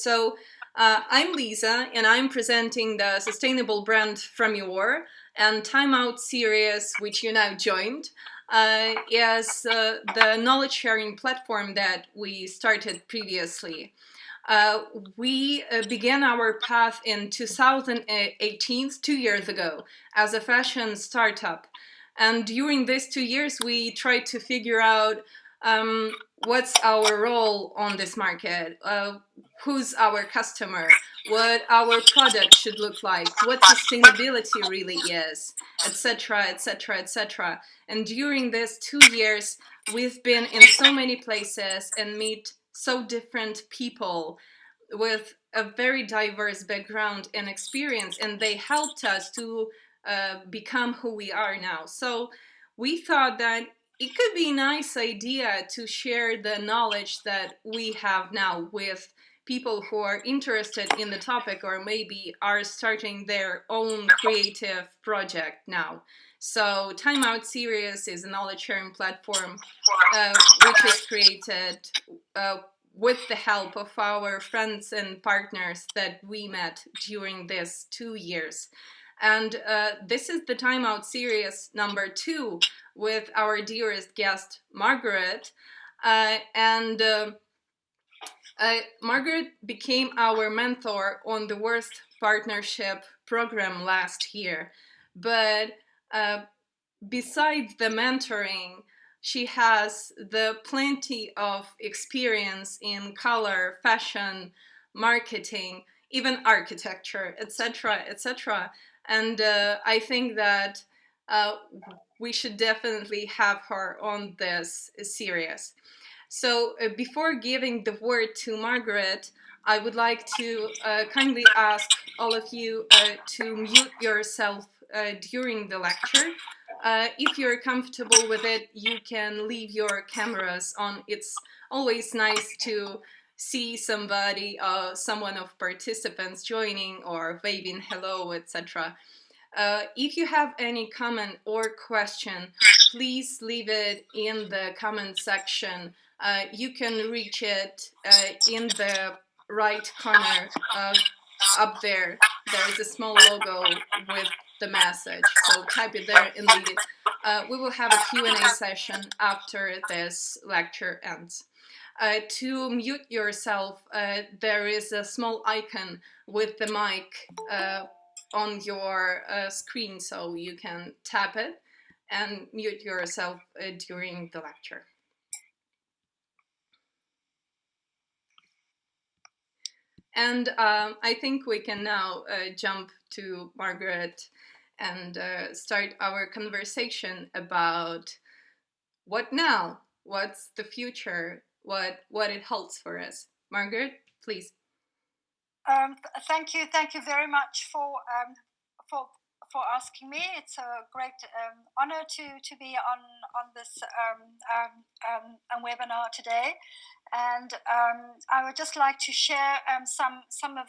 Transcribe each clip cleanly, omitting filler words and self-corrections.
I'm Lisa, and I'm presenting the sustainable brand FRAMIORE and Timeout Series, which you now joined, is the knowledge sharing platform that we started previously. We began our path in 2018, 2 years ago, as a fashion startup. And during these 2 years, we tried to figure out what's our role on this market, who's our customer, what our product should look like, what sustainability really is, etc., etc., etc. And during these 2 years, we've been in so many places and meet so different people with a very diverse background and experience, and they helped us to become who we are now. So we thought that it could be a nice idea to share the knowledge that we have now with people who are interested in the topic or maybe are starting their own creative project now. So Timeout Series is a knowledge sharing platform which is created with the help of our friends and partners that we met during these 2 years. And this is the Timeout Series number 2 with our dearest guest, Margaret. Margaret became our mentor on the Worst Partnership program last year. But besides the mentoring, she has the plenty of experience in color, fashion, marketing, even architecture, etc., etc. And I think that we should definitely have her on this series. So before giving the word to Margaret, I would like to kindly ask all of you to mute yourself during the lecture. If you're comfortable with it, you can leave your cameras on. It's always nice to see somebody, someone of participants joining or waving hello, etc. If you have any comment or question, please leave it in the comment section. You can reach it in the right corner up there. There is a small logo with the message, so type it there and leave it. We will have a Q&A session after this lecture ends. To mute yourself, there is a small icon with the mic on your screen, so you can tap it and mute yourself during the lecture. And I think we can now jump to Margaret and start our conversation about what now, what's the future, what it holds for us. Margaret, please. Thank you very much for asking me. It's a great honor to be on this webinar today, and I would just like to share some of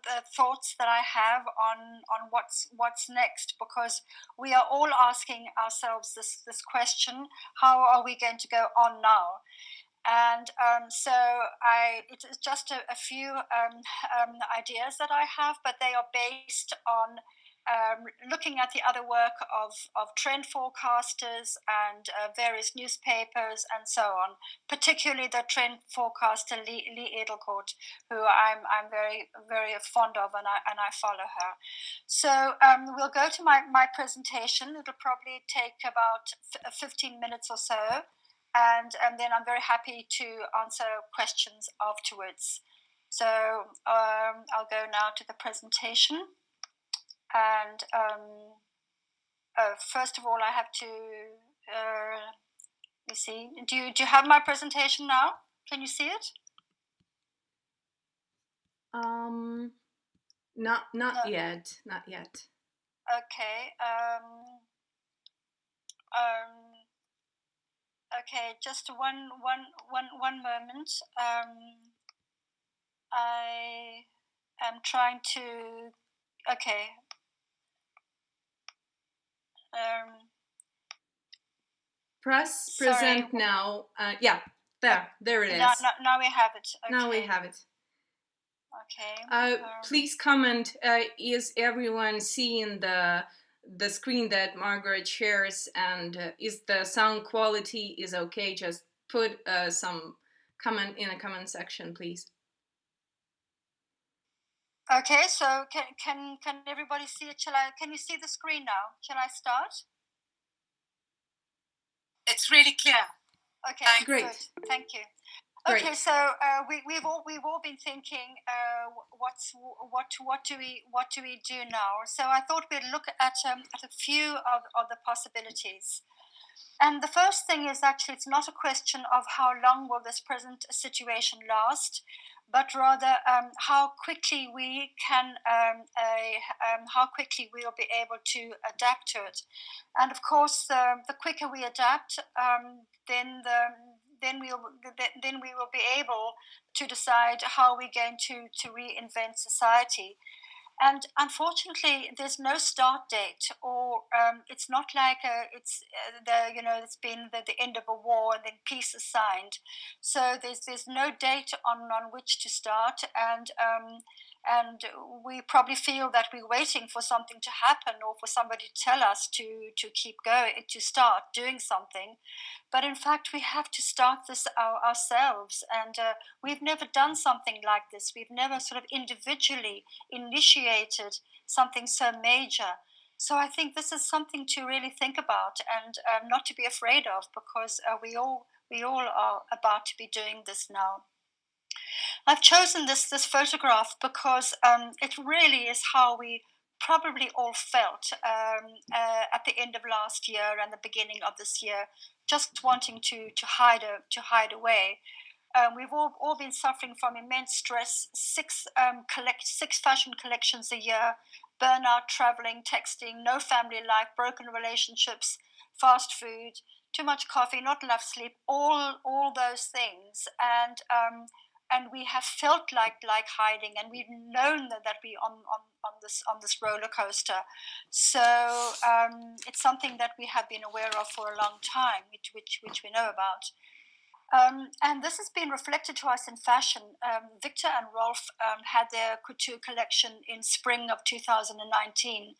the thoughts that I have on what's next, because we are all asking ourselves this question: how are we going to go on now? And so it is just a few ideas that I have, but they are based on looking at the other work of trend forecasters and various newspapers and so on, particularly the trend forecaster Lee Edelcourt, who I'm very, very fond of, and I follow her. So we'll go to my presentation. It'll probably take about 15 minutes or so. And then I'm very happy to answer questions afterwards. So I'll go now to the presentation. And first of all, I have to, you see, do you have my presentation now? Can you see it? Not yet. Okay. Okay, just one moment. I am trying to. Okay. Press present now. Yeah, there it is. Now we have it. Okay. Now we have it. Okay. Please comment. Is everyone seeing the screen that Margaret shares, and is the sound quality is okay? Just put some comment in a comment section, please. Okay, so can everybody see it? Can you see the screen now? Shall I start? It's really clear. Okay, Great. good. Thank you. Great. Okay, so we've all been thinking, what do we do now? So I thought we'd look at a few of the possibilities. And the first thing is actually it's not a question of how long will this present situation last, but rather how quickly we can how quickly we will be able to adapt to it. And of course, the quicker we adapt, then we will be able to decide how we're going to reinvent society. And unfortunately, there's no start date, or it's not like it's been the end of a war and then peace is signed. So there's no date on which to start, and we probably feel that we're waiting for something to happen or for somebody to tell us to keep going, to start doing something. But in fact, we have to start this ourselves, and we've never done something like this. We've never sort of individually initiated something so major. So I think this is something to really think about and not to be afraid of, because we all are about to be doing this now. I've chosen this photograph because it really is how we probably all felt at the end of last year and the beginning of this year, just wanting to hide away. We've all been suffering from immense stress. Six fashion collections a year, burnout, traveling, texting, no family life, broken relationships, fast food, too much coffee, not enough sleep, all those things, and we have felt like hiding, and we've known that we on this roller coaster. So it's something that we have been aware of for a long time, which we know about. And this has been reflected to us in fashion. Victor and Rolf had their couture collection in spring of 2019,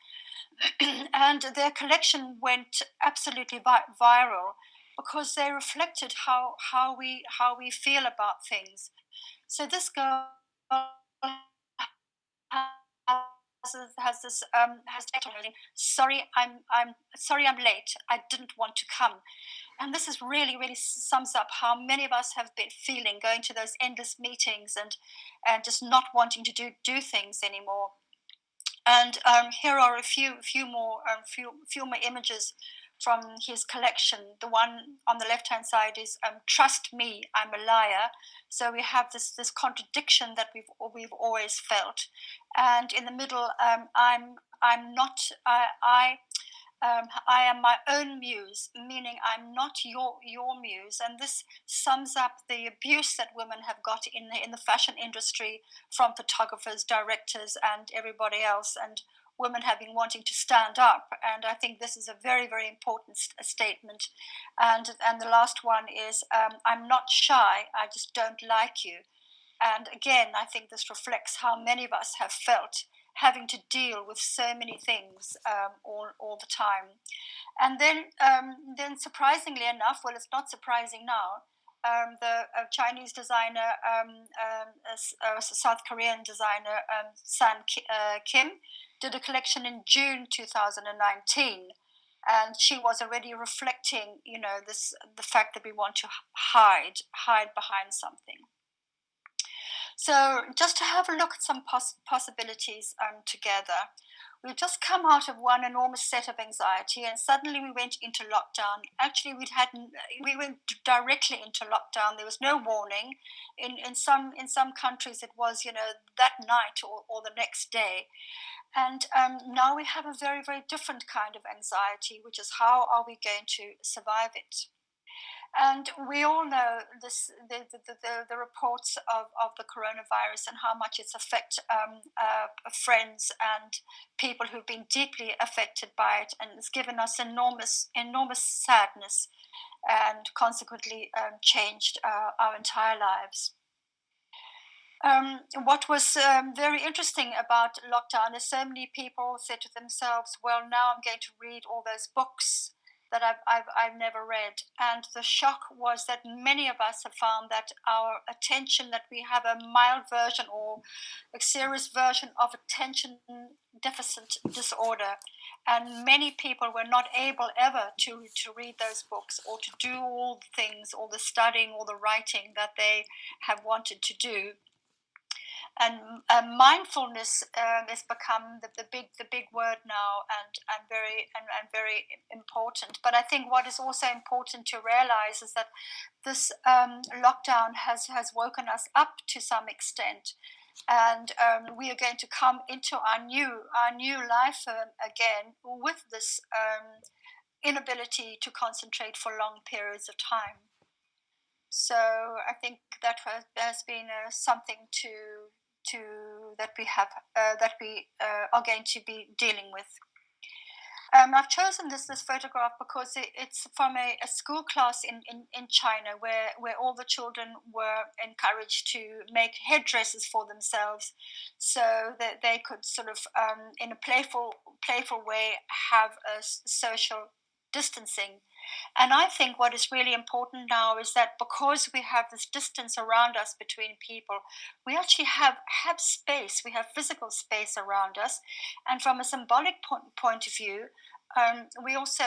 and their collection went absolutely viral because they reflected how we feel about things. So this girl has this has sorry I'm sorry I'm late. I didn't want to come. And this is really sums up how many of us have been feeling, going to those endless meetings and just not wanting to do things anymore. And here are a few more images from his collection. The one on the left hand side is "Trust me, I'm a liar." So we have this contradiction that we've always felt, and in the middle, I'm not I am my own muse, meaning I'm not your muse. And this sums up the abuse that women have got in the fashion industry from photographers, directors, and everybody else. And women have been wanting to stand up. And I think this is a very important statement. And the last one is I'm not shy, I just don't like you. And again, I think this reflects how many of us have felt having to deal with so many things all the time. And then surprisingly enough, well, it's not surprising now, the Chinese designer, South Korean designer Kim did a collection in June 2019. And she was already reflecting, the fact that we want to hide behind something. So just to have a look at some possibilities together. We've just come out of one enormous set of anxiety, and suddenly we went into lockdown. Actually, we went directly into lockdown. There was no warning. In some countries, it was that night or the next day. And now we have a very different kind of anxiety, which is how are we going to survive it? And we all know the reports of the coronavirus and how much it's affected friends and people who've been deeply affected by it, and it's given us enormous sadness, and consequently changed our entire lives. What was very interesting about lockdown is so many people said to themselves, well, now I'm going to read all those books that I've never read. And the shock was that many of us have found that our attention, that we have a mild version or a serious version of attention deficit disorder. And many people were not able ever to read those books or to do all the things, all the studying, all the writing that they have wanted to do. And mindfulness has become the big word now, and very important. But I think what is also important to realize is that this lockdown has woken us up to some extent, and we are going to come into our new life again with this inability to concentrate for long periods of time. So I think that has been something to that we have that we are going to be dealing with. I've chosen this photograph because it's from a school class in China, where all the children were encouraged to make headdresses for themselves, so that they could sort of, in a playful way, have a social distancing. And I think what is really important now is that because we have this distance around us between people, we actually have space, we have physical space around us. And from a symbolic point of view, we also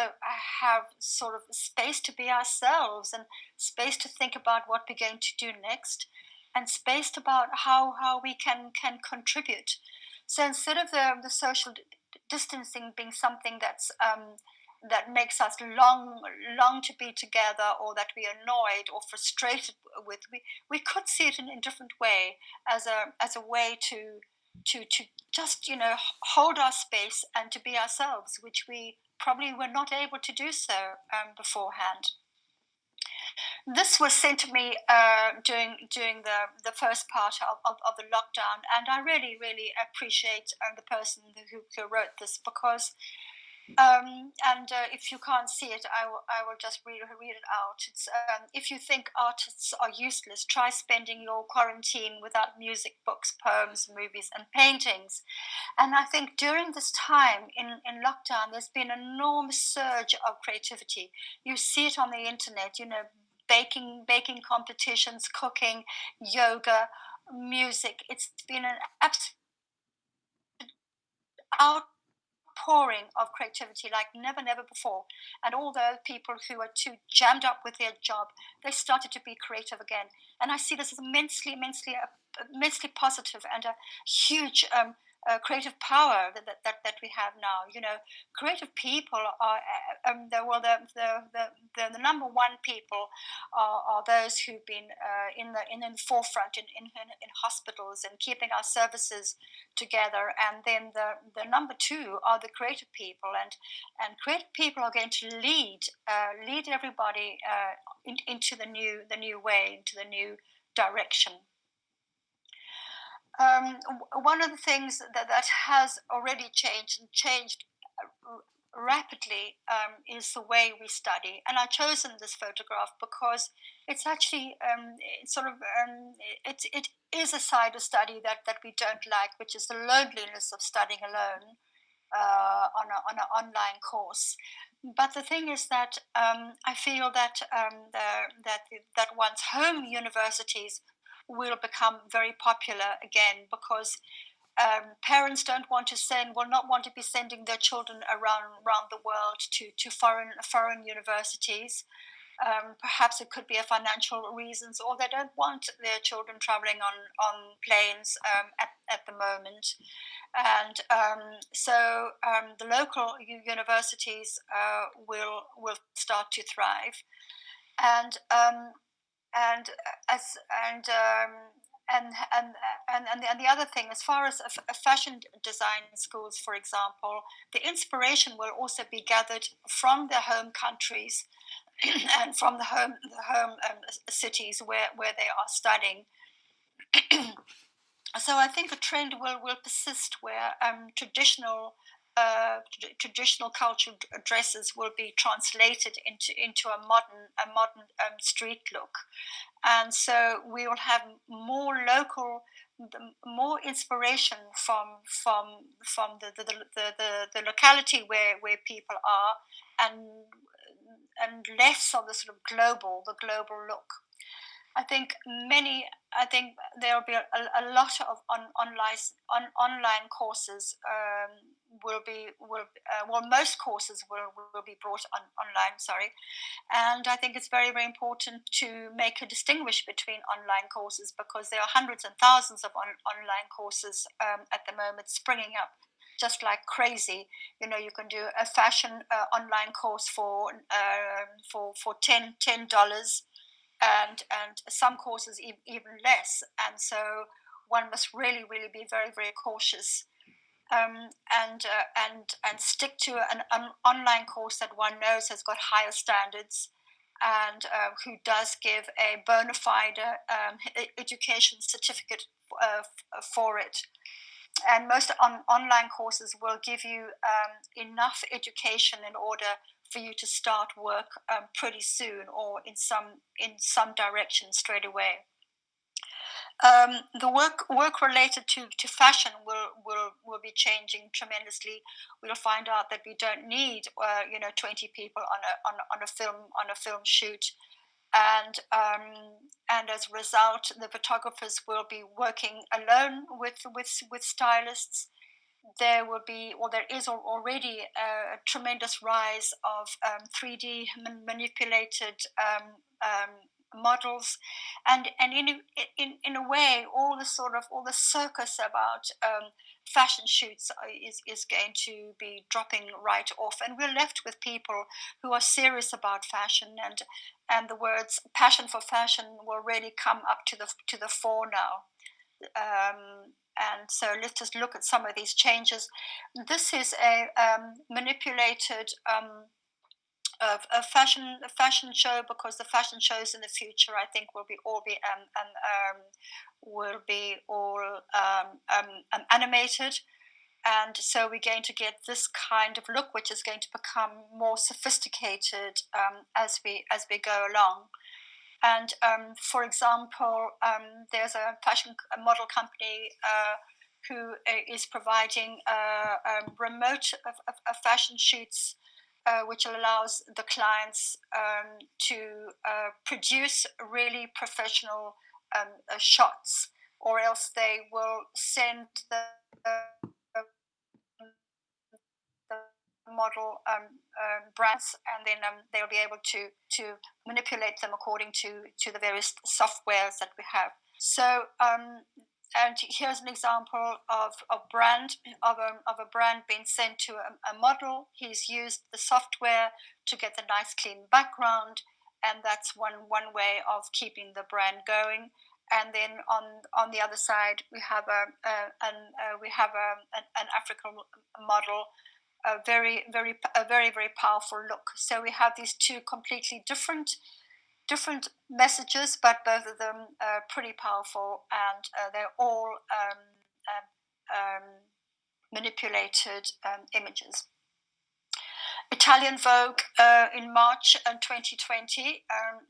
have sort of space to be ourselves, and space to think about what we're going to do next, and space about how we can contribute. So instead of the social distancing being something that makes us long to be together, or that we are annoyed or frustrated with, we could see it in a different way, as a way to just hold our space and to be ourselves, which we probably were not able to do so beforehand. This was sent to me during the first part of the lockdown, and I really appreciate the person who wrote this, because if you can't see it, I will just read it out. It's, if you think artists are useless, try spending your quarantine without music, books, poems, movies, and paintings. And I think during this time in lockdown, there's been an enormous surge of creativity. You see it on the internet, baking competitions, cooking, yoga, music. It's been an absolute outpouring of creativity like never before. And all those people who are too jammed up with their job, they started to be creative again. And I see this as immensely positive, and a huge creative power that we have now. Creative people are the number one people are those who've been in the forefront in hospitals and keeping our services together. And then the number two are the creative people, and creative people are going to lead everybody into the new way, into the new direction. One of the things that has already changed rapidly is the way we study. And I've chosen this photograph because it's actually it is a side of study that we don't like, which is the loneliness of studying alone on an online course. But the thing is that I feel that that one's home universities will become very popular again, because parents will not want to be sending their children around the world to foreign universities. Perhaps it could be a financial reasons, or they don't want their children traveling on planes at the moment. And so the local universities will start to thrive. And and as and the other thing, as far as fashion design schools, for example, the inspiration will also be gathered from their home countries and from the home cities where they are studying. So I think the trend will persist, where traditional cultural dresses will be translated into a modern street look. and so we will have more local, more inspiration from the locality where people are, and less of the sort of the global look. I think there will be a lot of online courses. Most courses will be brought online. Sorry, and I think it's very, very important to make a distinguish between online courses, because there are hundreds and thousands of online courses at the moment springing up just like crazy. You can do a fashion online course for $10, and some courses even less. And so one must really, really be very, very cautious, and stick to an online course that one knows has got higher standards, and who does give a bona fide education certificate for it. And most online courses will give you enough education in order for you to start work pretty soon, or in some direction straight away. The work related to fashion will be changing tremendously. We'll find out that we don't need 20 people on a film shoot, and as a result, the photographers will be working alone with stylists. There will be, or there is already, a tremendous rise of 3D manipulated models, and in a way, all the circus about fashion shoots is going to be dropping right off, and we're left with people who are serious about fashion, and the words passion for fashion will really come up to the fore now. And so let's just look at some of these changes. This is a manipulated a fashion show, because the fashion shows in the future, I think, will be all animated, and so we're going to get this kind of look, which is going to become more sophisticated as we go along. And for example, there's a model company who is providing remote fashion shoots, which allows the clients to produce really professional shots, or else they will send the model brands, and then they'll be able to manipulate them according to the various softwares that we have. So and here's an example of a brand being sent to a model. He's used the software to get the nice clean background, and that's one way of keeping the brand going. And then on the other side, we have an African model, a very powerful look. So we have these two completely different messages, but both of them are pretty powerful, and they're all manipulated images. Italian Vogue in March 2020,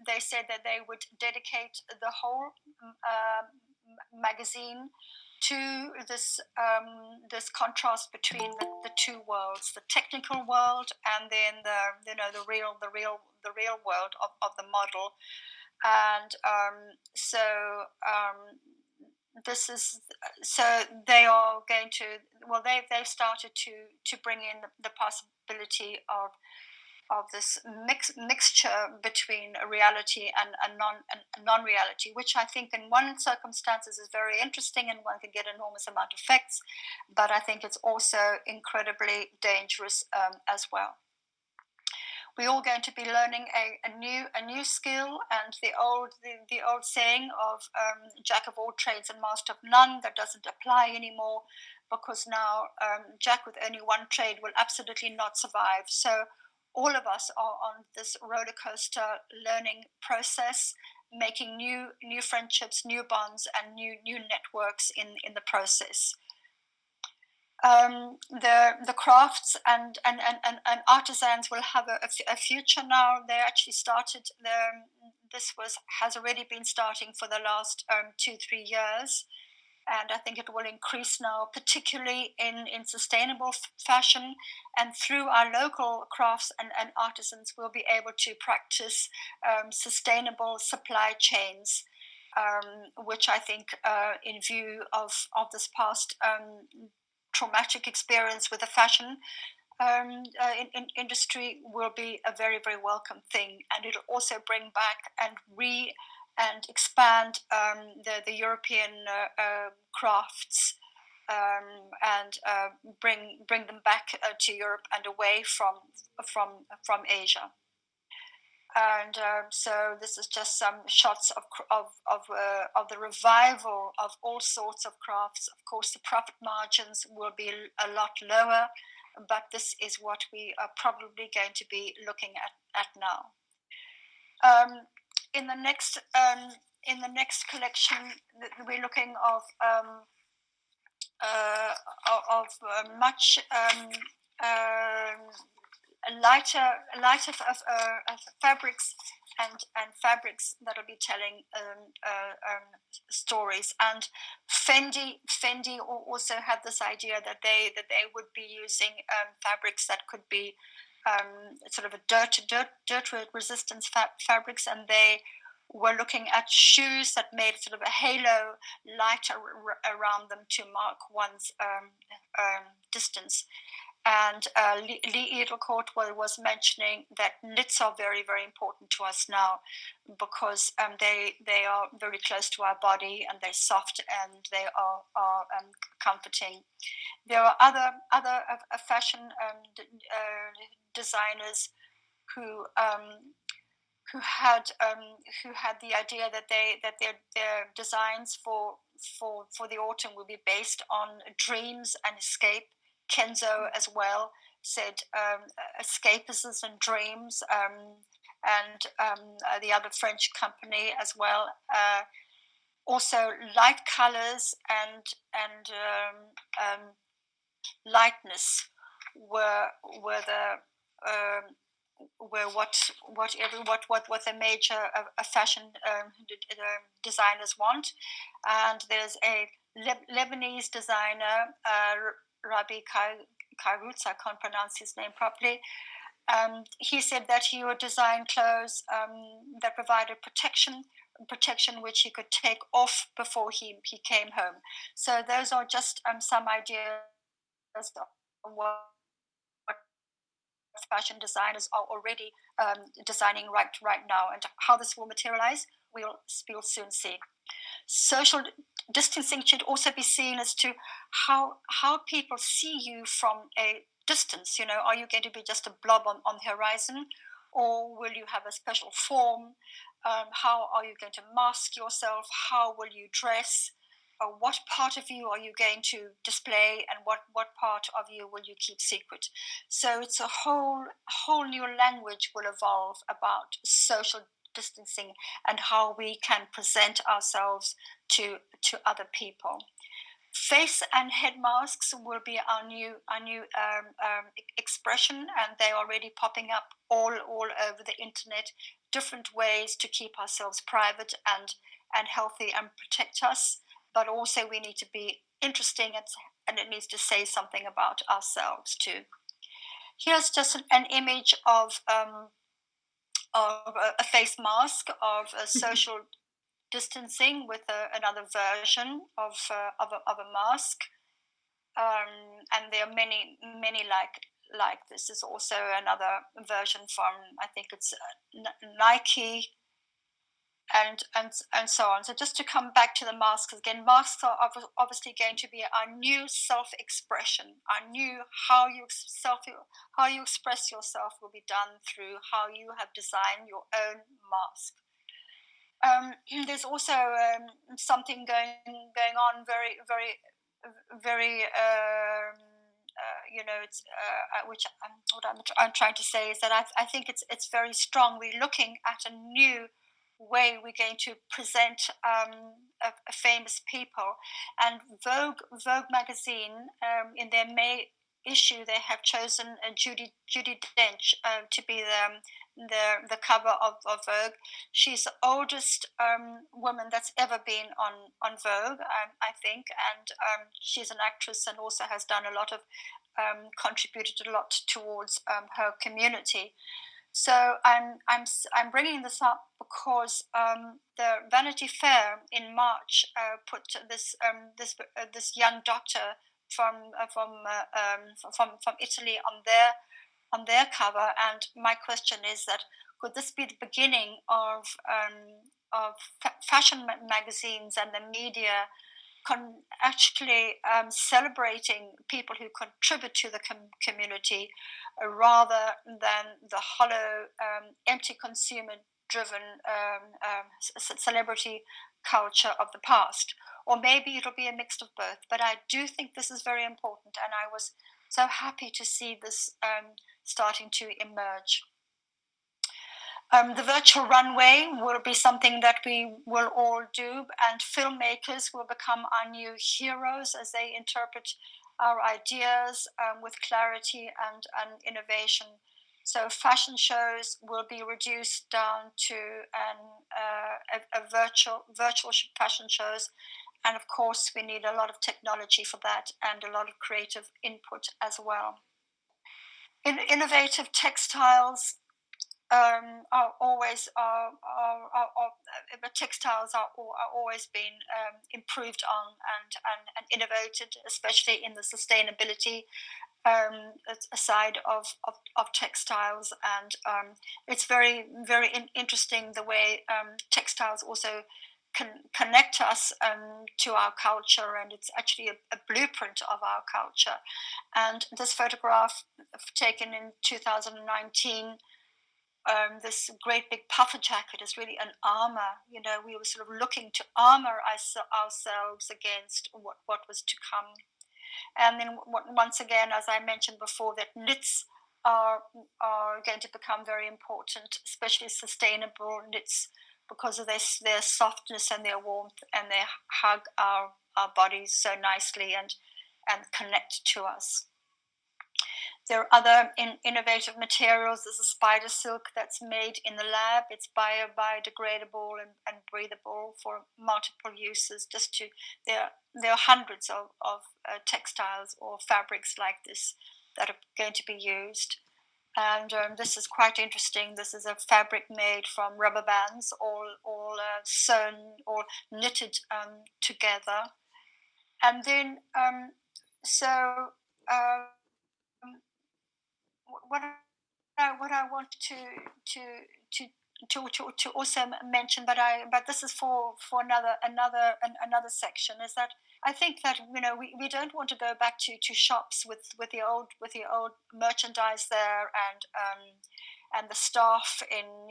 they said that they would dedicate the whole magazine to this contrast between the two worlds, the technical world, and then the real world of the model. And so they are going to, they've started to bring in the possibility of this mixture between reality and non-reality, which I think in one circumstances is very interesting, and one can get enormous amount of effects, but I think it's also incredibly dangerous as well. We're all going to be learning a new skill, and the old saying of jack of all trades and master of none, that doesn't apply anymore, because now jack with only one trade will absolutely not survive. So all of us are on this roller coaster learning process, making new friendships, new bonds, and new networks in the process. The crafts and artisans will have a future now. They actually started has already been starting for the last 2-3 years, and I think it will increase now, particularly in sustainable fashion. And through our local crafts and artisans, we'll be able to practice sustainable supply chains, which I think, in view of this past traumatic experience with the fashion industry, will be a very, very welcome thing. And it'll also bring back and expand the European crafts, and bring them back to Europe and away from Asia. And so this is just some shots of the revival of all sorts of crafts. Of course, the profit margins will be a lot lower, but this is what we are probably going to be looking at now. In the next collection, we're looking of much lighter fabrics and fabrics that will be telling stories. And Fendi also had this idea that they would be using fabrics that could be sort of a dirt resistance fabrics, and they were looking at shoes that made sort of a halo light around them to mark one's distance. And Lee Edelcourt was mentioning that knits are very, very important to us now, because they are very close to our body, and they're soft, and they are comforting. There are other fashion designers who had the idea that their designs for the autumn will be based on dreams and escape. Kenzo as well said escapism and dreams, and the other French company as well. Also, light colors and lightness were what the major fashion designers want. And there's a Lebanese designer, Rabbi Kairutz, I can't pronounce his name properly. He said that he would design clothes that provided protection which he could take off before he came home. So those are just some ideas of what fashion designers are already designing right now, and how this will materialize, we'll soon see. Social distancing should also be seen as to how people see you from a distance. Are you going to be just a blob on the horizon, or will you have a special form? How are you going to mask yourself? How will you dress? What part of you are you going to display, and what part of you will you keep secret? So it's a whole new language will evolve about social distancing and how we can present ourselves to other people. Face and head masks will be our new expression, and they're already popping up all over the internet. Different ways to keep ourselves private and healthy and protect us, but also we need to be interesting, and it needs to say something about ourselves too. Here's just an image of a face mask of a social distancing with another version of a mask, and there are many like this. Is also another version from, I think it's Nike, and so on. So just to come back to the masks again, masks are obviously going to be our new self-expression. Our new how you express yourself will be done through how you have designed your own mask. There's also something going on very, very, very. It's which what I'm trying to say is that I think it's very strong. We're looking at a new way we're going to present a famous people, and Vogue magazine in their May issue, they have chosen Judy Dench to be the cover of Vogue. She's the oldest woman that's ever been on Vogue, I think, and she's an actress and also has done a lot of contributed a lot towards her community. So I'm bringing this up because the Vanity Fair in March put this young doctor from Italy on their cover, and my question is that could this be the beginning of fashion magazines and the media actually celebrating people who contribute to the community rather than the hollow, empty consumer driven celebrity culture of the past. Or maybe it'll be a mix of both. But I do think this is very important, and I was so happy to see this starting to emerge. The virtual runway will be something that we will all do, and filmmakers will become our new heroes as they interpret our ideas with clarity and innovation. So fashion shows will be reduced down to a virtual fashion shows, and of course we need a lot of technology for that and a lot of creative input as well. Innovative textiles are always the textiles are always been improved on and innovated, especially in the sustainability side of textiles, and it's very interesting the way textiles also can connect us to our culture, and it's actually a blueprint of our culture. And this photograph taken in 2019, this great big puffer jacket is really an armor. You know, we were sort of looking to armor ourselves against what was to come. And then once again, as I mentioned before, that knits are going to become very important, especially sustainable knits, because of their softness and their warmth, and they hug our bodies so nicely and connect to us. There are other innovative materials. There's a spider silk that's made in the lab. It's biodegradable and breathable for multiple uses. There are hundreds of textiles or fabrics like this that are going to be used. And this is quite interesting. This is a fabric made from rubber bands, all sewn or knitted together. And then, what I want to also mention, but this is for another section, is that I think that we don't want to go back to shops with the old merchandise there, and the staff in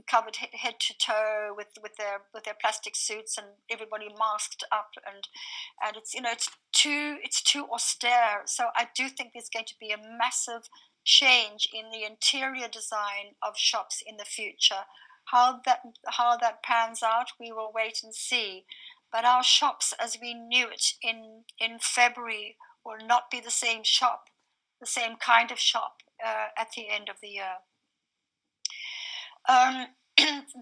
covered head to toe with their plastic suits and everybody masked up, and it's too austere. So I do think there's going to be a massive change in the interior design of shops in the future. How that pans out, we will wait and see. But our shops as we knew it in February will not be the same shop, the same kind of shop at the end of the year.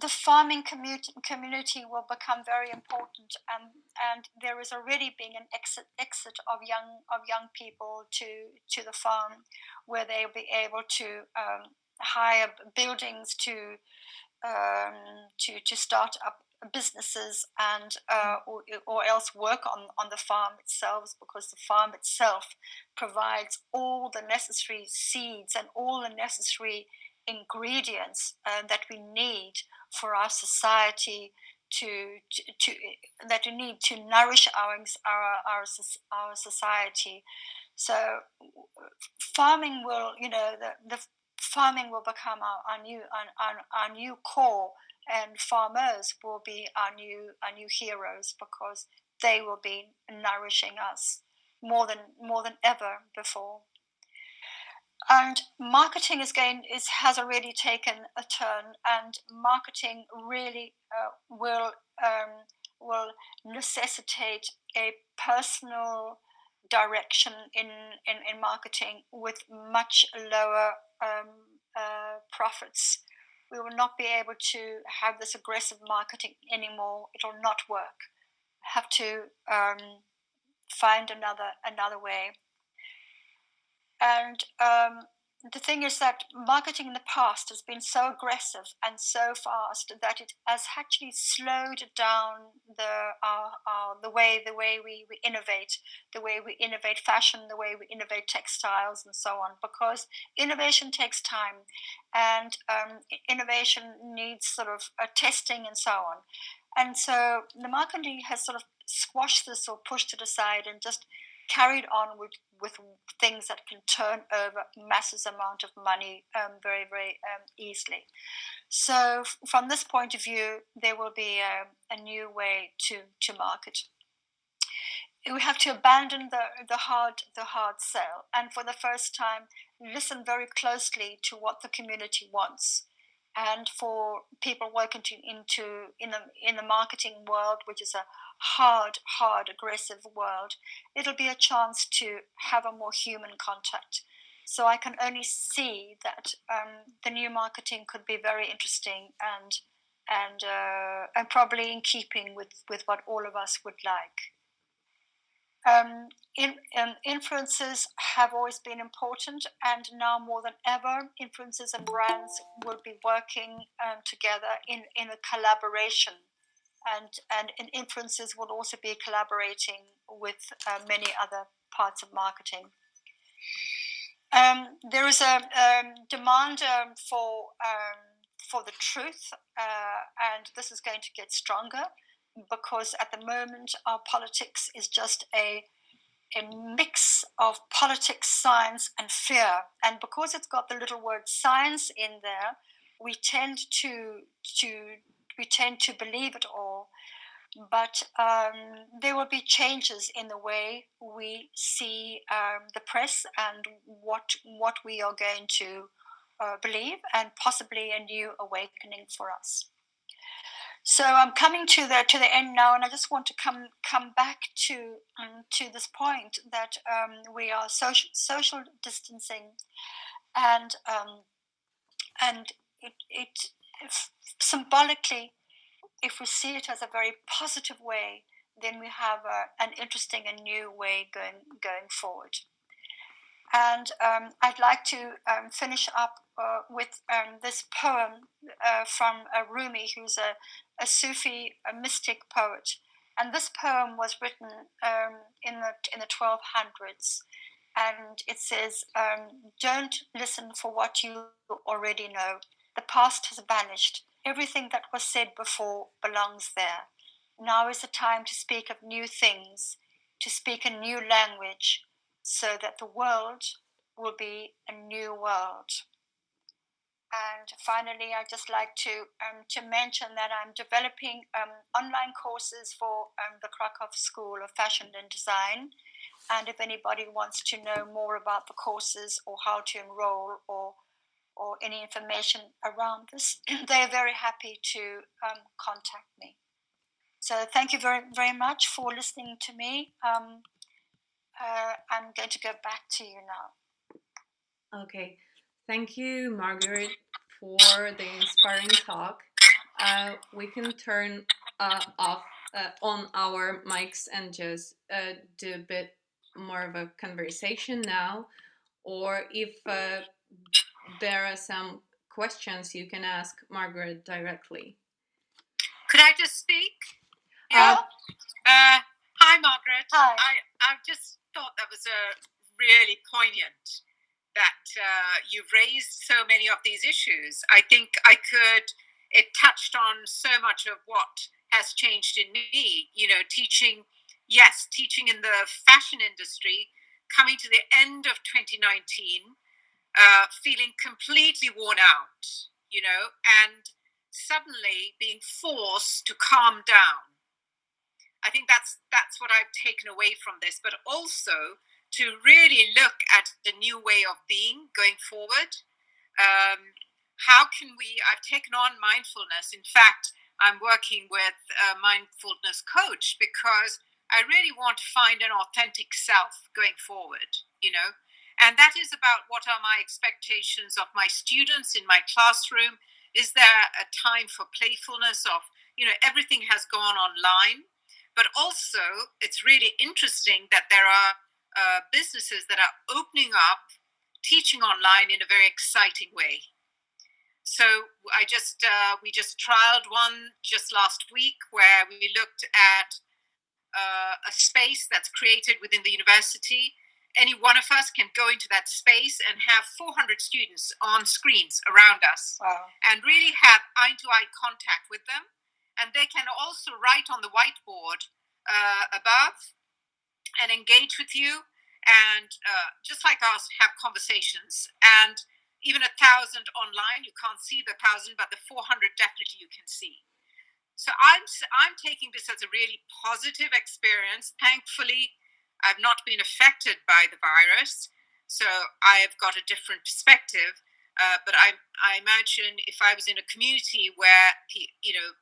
The farming community will become very important, and there is already being an exit of young people to the farm, where they'll be able to hire buildings to start up businesses and or else work on the farm itself, because the farm itself provides all the necessary seeds and all the necessary ingredients that we need for our society that we need to nourish our society. So farming will the farming will become our new core, and farmers will be our new heroes, because they will be nourishing us more than ever before. And marketing has already taken a turn, and marketing really will necessitate a personal direction in marketing with much lower profits. We will not be able to have this aggressive marketing anymore. It will not work. Have to find another way. And the thing is that marketing in the past has been so aggressive and so fast that it has actually slowed down the way we innovate, the way we innovate fashion, the way we innovate textiles, and so on. Because innovation takes time, and innovation needs sort of testing and so on. And so the marketing has sort of squashed this or pushed it aside and just carried on with things that can turn over massive amount of money very, very easily. So from this point of view, there will be a new way to market. We have to abandon the hard sell, and for the first time, listen very closely to what the community wants. And for people working in the marketing world, which is a hard, aggressive world, it'll be a chance to have a more human contact. So I can only see that the new marketing could be very interesting and probably in keeping with what all of us would like. Influencers have always been important, and now more than ever, influencers and brands will be working together in a collaboration, and influencers will also be collaborating with many other parts of marketing. There is a demand for the truth, and this is going to get stronger, because at the moment our politics is just a mix of politics, science, and fear. And because it's got the little word science in there, we tend to believe it all. But there will be changes in the way we see the press and what we are going to believe, and possibly a new awakening for us. So I'm coming to the end now, and I just want to come back to this point that we are social distancing, and it symbolically, if we see it as a very positive way, then we have an interesting and new way going forward. And I'd like to finish up with this poem from Rumi, who's a Sufi, a mystic poet. And this poem was written in the 1200s. And it says, don't listen for what you already know. The past has vanished. Everything that was said before belongs there. Now is the time to speak of new things, to speak a new language, so that the world will be a new world. And finally, I'd just like to mention that I'm developing online courses for the Krakow School of Fashion and Design. And if anybody wants to know more about the courses or how to enroll or any information around this, they're very happy to contact me. So thank you very, very much for listening to me. I'm going to go back to you now. Okay, thank you, Margaret, for the inspiring talk. We can turn off on our mics and just do a bit more of a conversation now. Or if there are some questions, you can ask Margaret directly. Could I just speak? Yeah. Hi, Margaret. Hi. I just thought that was really poignant that you've raised so many of these issues. I think it touched on so much of what has changed in me. You know, teaching in the fashion industry, coming to the end of 2019, feeling completely worn out, you know, and suddenly being forced to calm down. I think that's what I've taken away from this, but also to really look at the new way of being going forward. How can I've taken on mindfulness. In fact, I'm working with a mindfulness coach because I really want to find an authentic self going forward, And that is about what are my expectations of my students in my classroom. Is there a time for playfulness of, everything has gone online, but also it's really interesting that there are businesses that are opening up teaching online in a very exciting way. So we just trialed one just last week where we looked at a space that's created within the university. Any one of us can go into that space and have 400 students on screens around us. Wow. And really have eye-to-eye contact with them. And they can also write on the whiteboard above and engage with you, and just like us, have conversations. And even 1,000 online, you can't see the 1,000, but the 400 definitely you can see. So I'm taking this as a really positive experience. Thankfully, I've not been affected by the virus, so I've got a different perspective. But I imagine if I was in a community where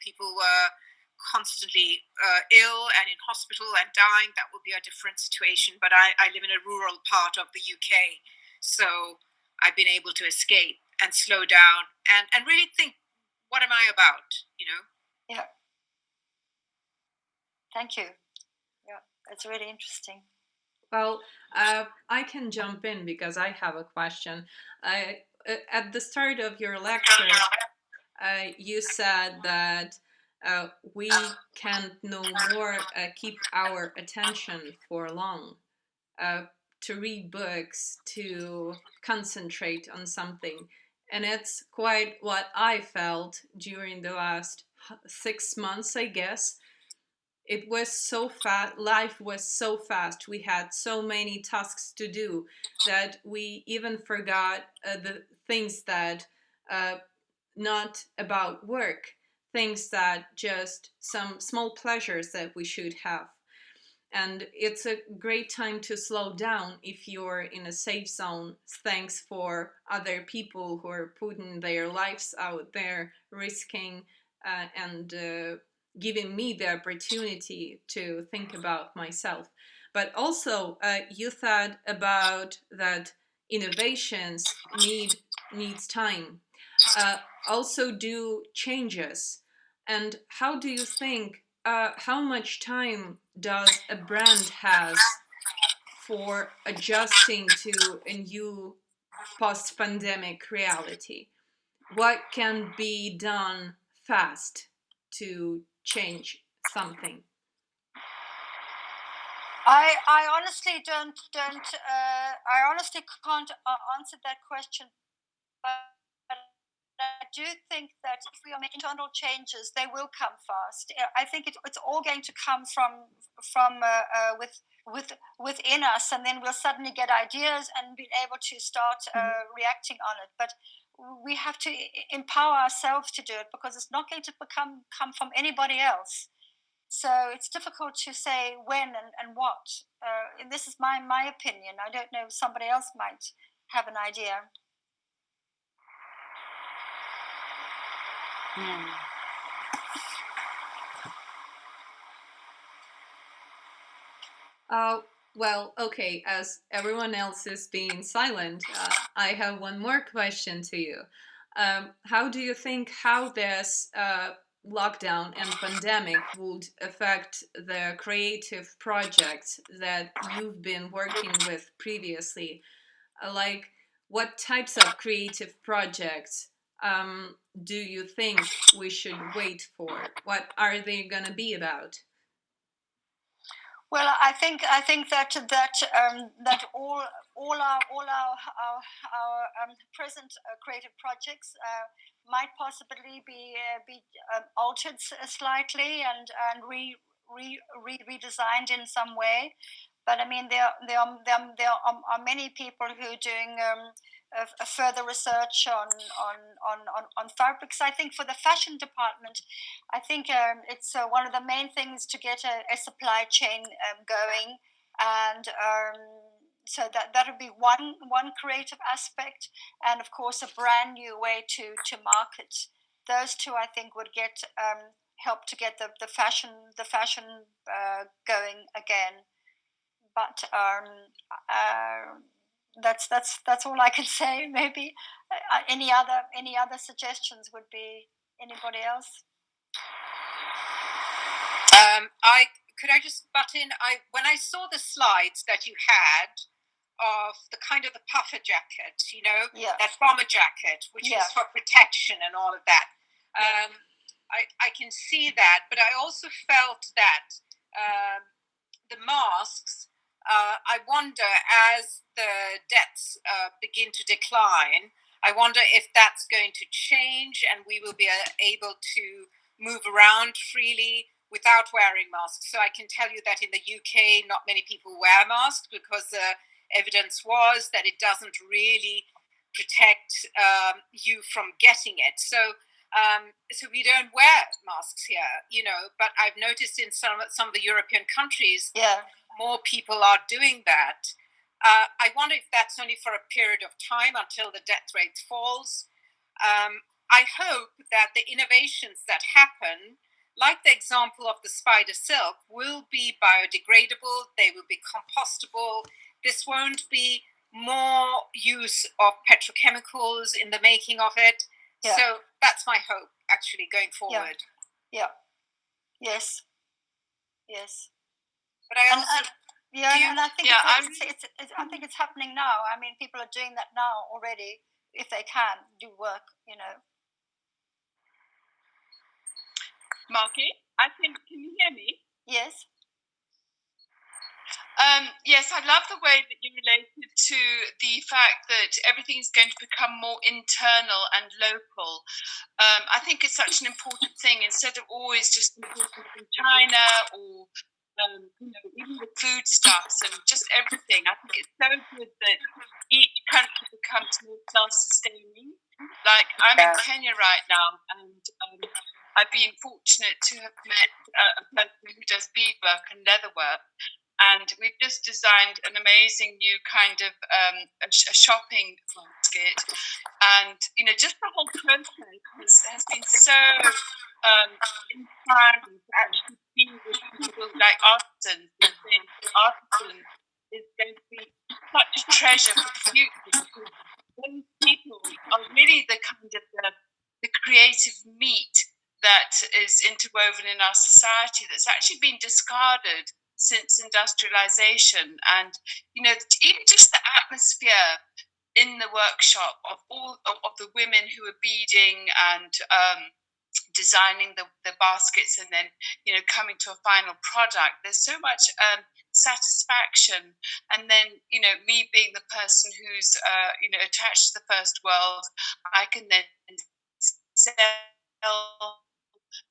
people were constantly ill and in hospital and dying, that would be a different situation. But I live in a rural part of the UK, so I've been able to escape and slow down and really think, what am I about? Yeah. Thank you. Yeah, that's really interesting. Well, I can jump in because I have a question. At the start of your lecture, you said that we can no more keep our attention for long, to read books, to concentrate on something. And it's quite what I felt during the last 6 months, I guess. It was so fast, life was so fast, we had so many tasks to do that we even forgot the things that not about work, things that just some small pleasures that we should have. And it's a great time to slow down if you're in a safe zone. Thanks for other people who are putting their lives out there, risking and giving me the opportunity to think about myself. But also, you thought about that innovations needs time. Also, do changes. And how do you think? How much time does a brand has for adjusting to a new post-pandemic reality? What can be done fast to change something? I honestly don't I honestly can't answer that question, but I do think that if we are making internal changes, they will come fast. I think it's all going to come from within us, and then we'll suddenly get ideas and be able to start reacting on it. But we have to empower ourselves to do it, because it's not going to come from anybody else. So it's difficult to say when and what. And this is my opinion. I don't know if somebody else might have an idea. Well, okay, as everyone else is being silent, I have one more question to you. How do you think how this lockdown and pandemic would affect the creative projects that you've been working with previously? Like, what types of creative projects do you think we should wait for? What are they gonna be about? Well, I think that all our present creative projects might possibly be altered slightly and redesigned in some way. But I mean, there are many people who are doing a further research on fabrics. I think for the fashion department, I think it's one of the main things to get a supply chain going, and so that would be one creative aspect, and of course a brand new way to market. Those two, I think, would get help to get the fashion going again. But that's all I can say. Maybe any other suggestions would be anybody else? Could I just butt in? When I saw the slides that you had of the kind of the puffer jacket, that bomber jacket, which is for protection and all of that. I can see that, but I also felt that the masks, I wonder, as the deaths begin to decline, I wonder if that's going to change and we will be able to move around freely without wearing masks. So I can tell you that in the UK, not many people wear masks because the evidence was that it doesn't really protect you from getting it. So we don't wear masks here, but I've noticed in some of the European countries, more people are doing that. I wonder if that's only for a period of time until the death rate falls. I hope that the innovations that happen, like the example of the spider silk, will be biodegradable, they will be compostable. This won't be more use of petrochemicals in the making of it. Yeah. So that's my hope, actually, going forward. Yeah. Yes. But I also... and I think I think it's happening now. I mean, people are doing that now already, if they can do work, Margie, can you hear me? Yes. Yes, I love the way that you related to the fact that everything's going to become more internal and local. I think it's such an important thing, instead of always just importing from China or even the foodstuffs and just everything. I think it's so good that each country becomes more self-sustaining. Like, I'm in Kenya right now, and I've been fortunate to have met a person who does beadwork and leatherwork. And we've just designed an amazing new kind of a shopping basket. And, just the whole process has been so inspiring to actually be with people like artisans. And think artisan is going to be such a treasure for the future. Those people are really the kind of the creative meat that is interwoven in our society that's actually been discarded since industrialization. And even just the atmosphere in the workshop of all of the women who are beading and designing the baskets, and then coming to a final product, there's so much satisfaction. And then me being the person who's attached to the first world, I can then sell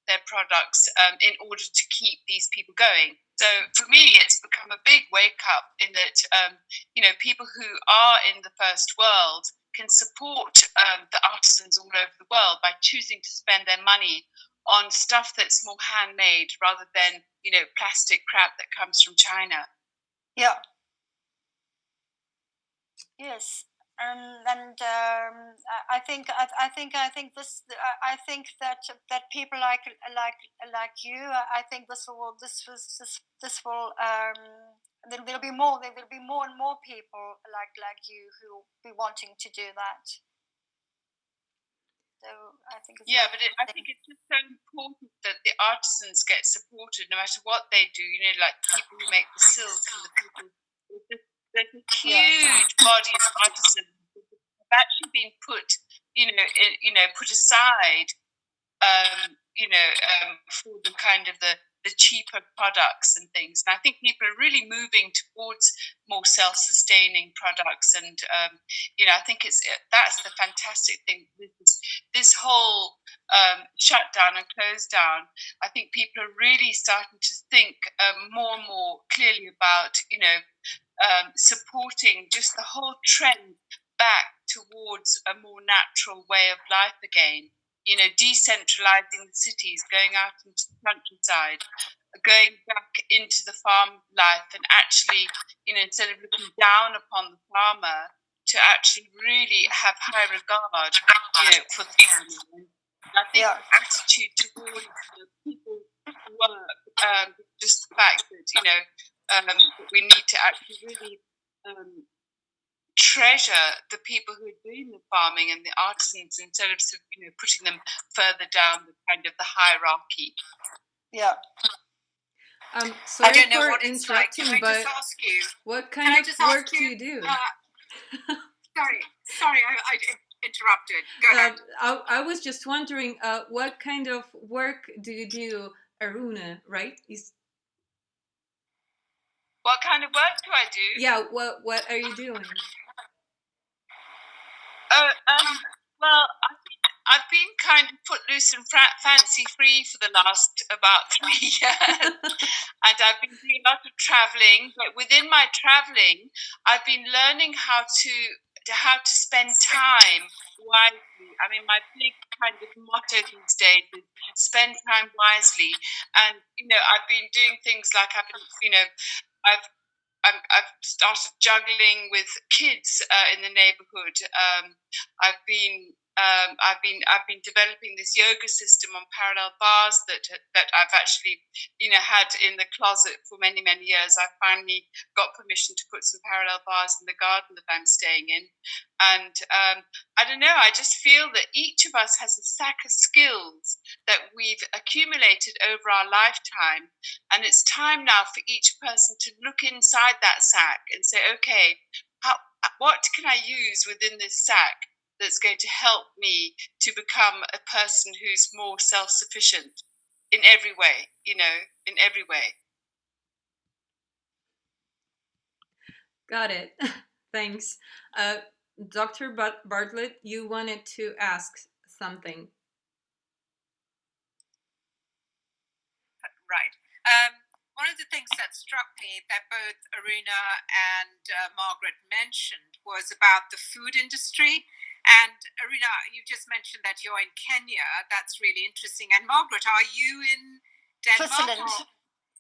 their products in order to keep these people going. So for me, it's become a big wake up in that people who are in the first world can support the artisans all over the world by choosing to spend their money on stuff that's more handmade rather than plastic crap that comes from China. Yeah. Yes. And I think that people like you, I think there'll be more and more people like you who will be wanting to do that. So I think I think it's just so important that the artisans get supported no matter what they do. Like people who make the silk and the people. There's a huge body of artisans that have actually been put aside, for the kind of the cheaper products and things. And I think people are really moving towards more self-sustaining products. And I think that's the fantastic thing. This whole shutdown and close down, I think people are really starting to think more and more clearly about supporting just the whole trend back towards a more natural way of life again. Decentralizing the cities, going out into the countryside, going back into the farm life, and actually, instead of looking down upon the farmer, to actually really have high regard, for the farmer. I think the attitude towards people's work, just the fact that we need to actually really treasure the people who are doing the farming and the artisans instead of putting them further down the kind of the hierarchy. Yeah. Sorry I don't know for what it's like. interrupting, Can I but just ask you? what kind of work do you do? Sorry, I interrupted. Go ahead. I was just wondering, what kind of work do you do, Aruna? Right? What kind of work do I do? Yeah. What are you doing? Well, I've been kind of footloose and fancy free for the last about 3 years, and I've been doing a lot of traveling. But within my traveling, I've been learning how to spend time wisely. I mean, my big kind of motto these days is spend time wisely. And I've been doing things like I've started juggling with kids in the neighborhood. I've been developing this yoga system on parallel bars that I've actually had in the closet for many years. I finally got permission to put some parallel bars in the garden that I'm staying in, and I don't know. I just feel that each of us has a sack of skills that we've accumulated over our lifetime, and it's time now for each person to look inside that sack and say, okay, what can I use within this sack that's going to help me to become a person who's more self-sufficient in every way, in every way. Got it. Thanks. Dr. Bartlett, you wanted to ask something. Right. One of the things that struck me that both Aruna and Margaret mentioned was about the food industry. And Aruna, you just mentioned that you're in Kenya. That's really interesting. And Margaret, are you in Denmark? Switzerland.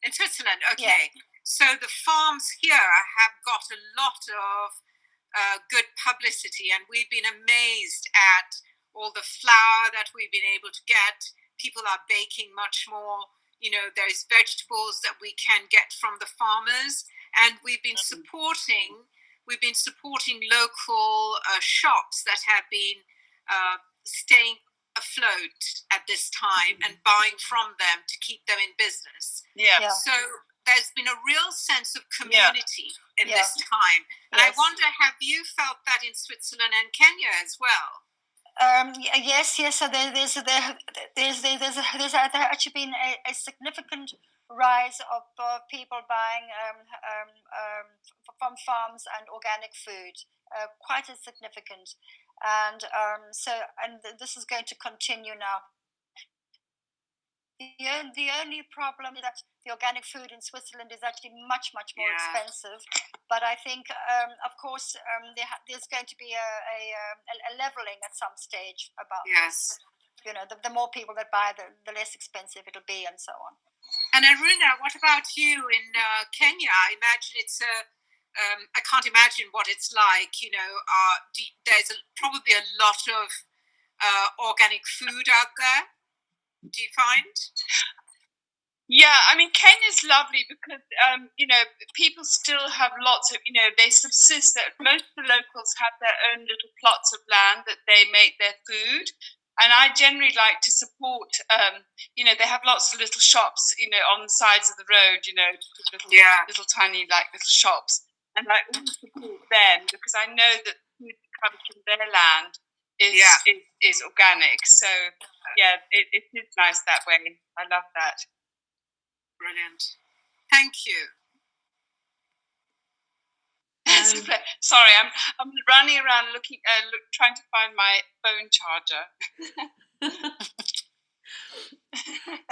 In Switzerland, okay. Yeah. So the farms here have got a lot of good publicity, and we've been amazed at all the flour that we've been able to get. People are baking much more. There's vegetables that we can get from the farmers, and we've been supporting local shops that have been staying afloat at this time and buying from them to keep them in business. Yeah. So there's been a real sense of community in this time, and I wonder, have you felt that in Switzerland and Kenya as well? Yes. So there's actually been a significant rise of people buying from farms and organic food, quite as significant, and this is going to continue now. The only problem is that the organic food in Switzerland is actually much more expensive. But I think, of course, there's going to be a leveling at some stage about this. The more people that buy, the less expensive it'll be, and so on. And Aruna, what about you in Kenya? I imagine it's I can't imagine what it's like. There's probably a lot of organic food out there. Do you find? Yeah, I mean, Kenya's lovely because, people still have lots of, they subsist. That most of the locals have their own little plots of land that they make their food. And I generally like to support, they have lots of little shops, on the sides of the road, little tiny, little shops. And I always support them because I know that food that comes from their land is organic. So, it is nice that way. I love that. Brilliant. Thank you. Sorry, I'm running around trying to find my phone charger.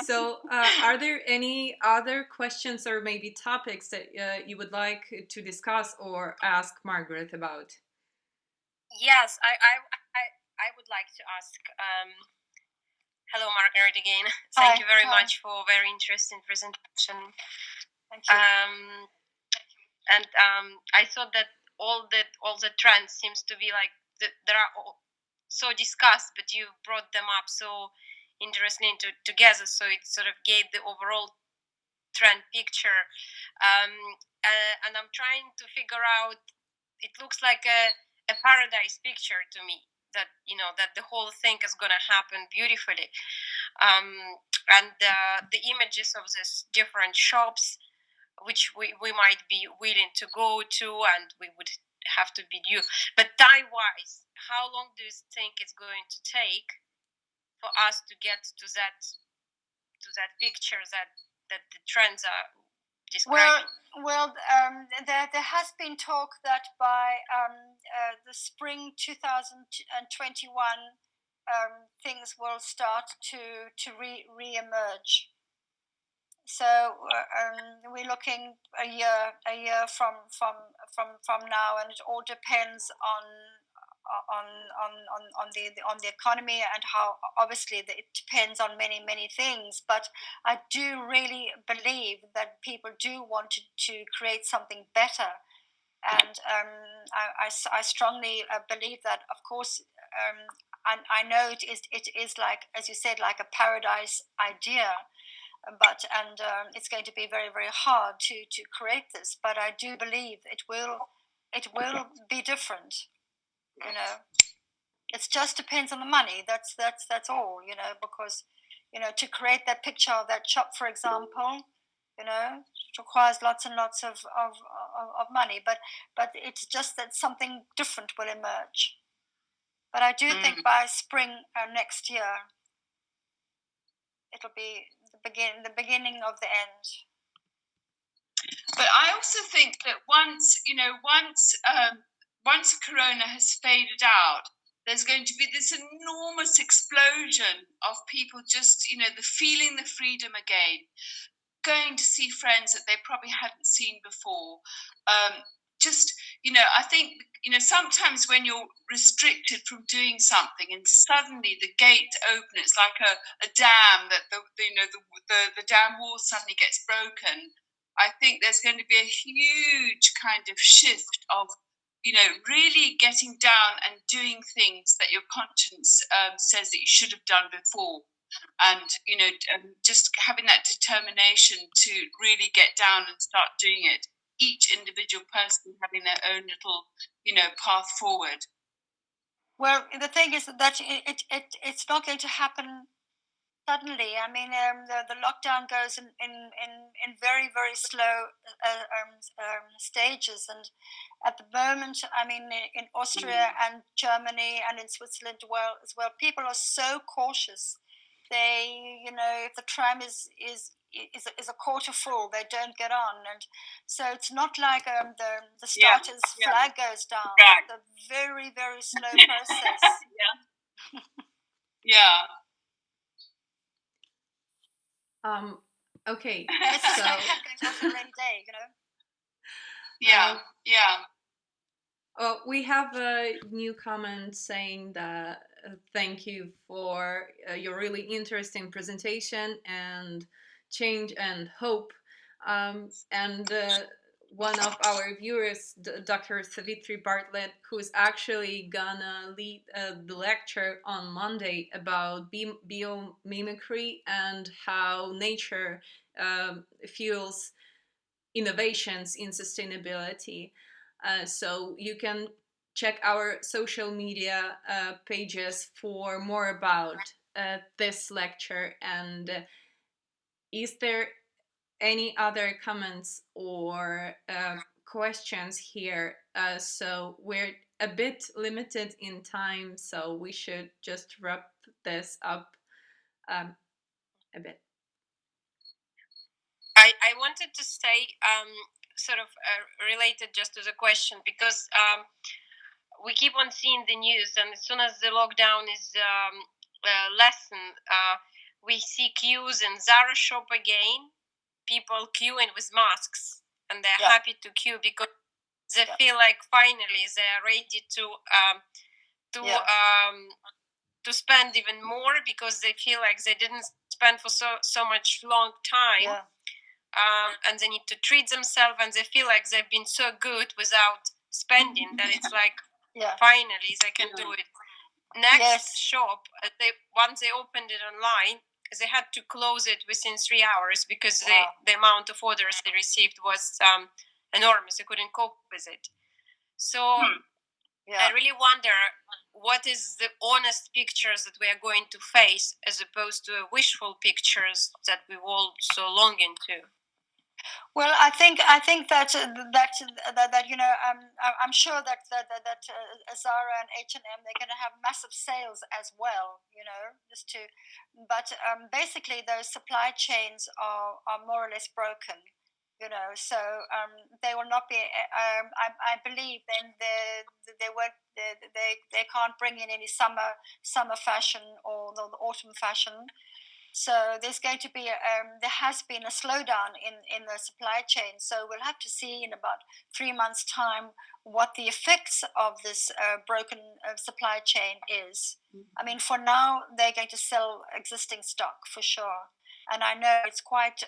So, are there any other questions or maybe topics that you would like to discuss or ask Margaret about? Yes, I would like to ask. Hello, Margaret, again. Thank you very much for a very interesting presentation. Thank you. And I thought that all the trends seems to be like there are so discussed, but you brought them up so interestingly together, so it sort of gave the overall trend picture. And I'm trying to figure out, it looks like a paradise picture to me, that that the whole thing is going to happen beautifully. And the images of these different shops, which we might be willing to go to, and we would have to be due. But time-wise, how long do you think it's going to take for us to get to that picture that the trends are describing? Well, there has been talk that by the spring 2021, things will start to re-emerge. So we're looking a year from now, and it all depends on the economy, and how obviously it depends on many things. But I do really believe that people do want to create something better, and I strongly believe that, of course. And I know it is, like, as you said, like a paradise idea, but it's going to be very hard to create this. But I do believe it will be different. It just depends on the money. That's all. Because to create that picture of that shop, for example, it requires lots and lots of money. But it's just that something different will emerge. But I do think by spring next year, it'll be the beginning of the end. But I also think that once Corona has faded out, there's going to be this enormous explosion of people just, the feeling the freedom again, going to see friends that they probably hadn't seen before. I think, sometimes when you're restricted from doing something and suddenly the gates open, it's like a dam that the dam wall suddenly gets broken. I think there's going to be a huge kind of shift of, really getting down and doing things that your conscience says that you should have done before. And just having that determination to really get down and start doing it, each individual person having their own little path forward. Well, the thing is that it's not going to happen suddenly. I mean, the lockdown goes in very slow stages, and at the moment, I mean, in Austria and Germany and in Switzerland as well, people are so cautious. They, if the tram is a quarter full, they don't get on, and so it's not like the starter's flag goes down. It's a very slow process. Okay. It's so like a rainy day, we have a new comment saying that thank you for your really interesting presentation and change and hope. And one of our viewers, Dr. Savitri Bartlett, who's actually gonna lead the lecture on Monday about biomimicry and how nature fuels innovations in sustainability. So you can check our social media pages for more about this lecture. And is there any other comments or questions here? So we're a bit limited in time, so we should just wrap this up a bit. I wanted to say sort of related just to the question, because we keep on seeing the news, and as soon as the lockdown is lessened, we see queues in Zara shop again, people queuing with masks, and they're happy to queue because they feel like finally they're ready to spend even more, because they feel like they didn't spend for so much long time. And they need to treat themselves, and they feel like they've been so good without spending that it's like finally they can do it. next shop, once they opened it online, they had to close it within 3 hours because the amount of orders they received was enormous. They couldn't cope with it. So I really wonder what is the honest pictures that we are going to face as opposed to wishful pictures that we all so long into. Well, I think that you know, I'm sure that Zara and H&M, they're going to have massive sales as well, you know, but basically those supply chains are more or less broken, you know, so they will not be. I believe then they can't bring in any summer fashion or the autumn fashion. So there's going to be there has been a slowdown in the supply chain. So we'll have to see in about 3 months' time what the effects of this broken supply chain is. I mean, for now they're going to sell existing stock for sure, and I know it's quite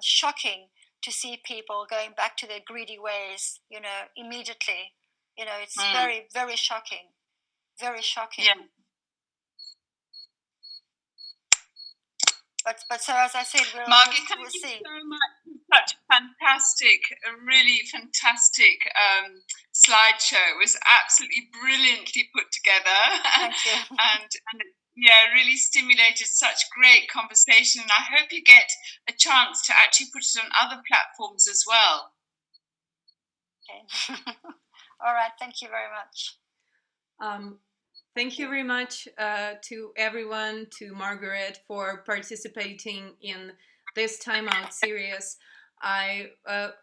shocking to see people going back to their greedy ways, you know, immediately. You know, it's very, very shocking, very shocking. Yeah. But so as I said, Margaret, we'll thank you see. so much for such a really fantastic slideshow. It was absolutely brilliantly put together. Thank you. and yeah, really stimulated such great conversation. And I hope you get a chance to actually put it on other platforms as well. Okay. All right. Thank you very much. Thank you very much to everyone, to Margaret, for participating in this timeout series. I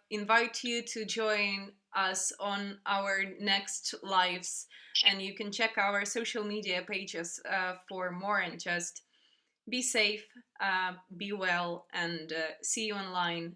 invite you to join us on our next lives, and you can check our social media pages for more. And just be safe, be well, and see you online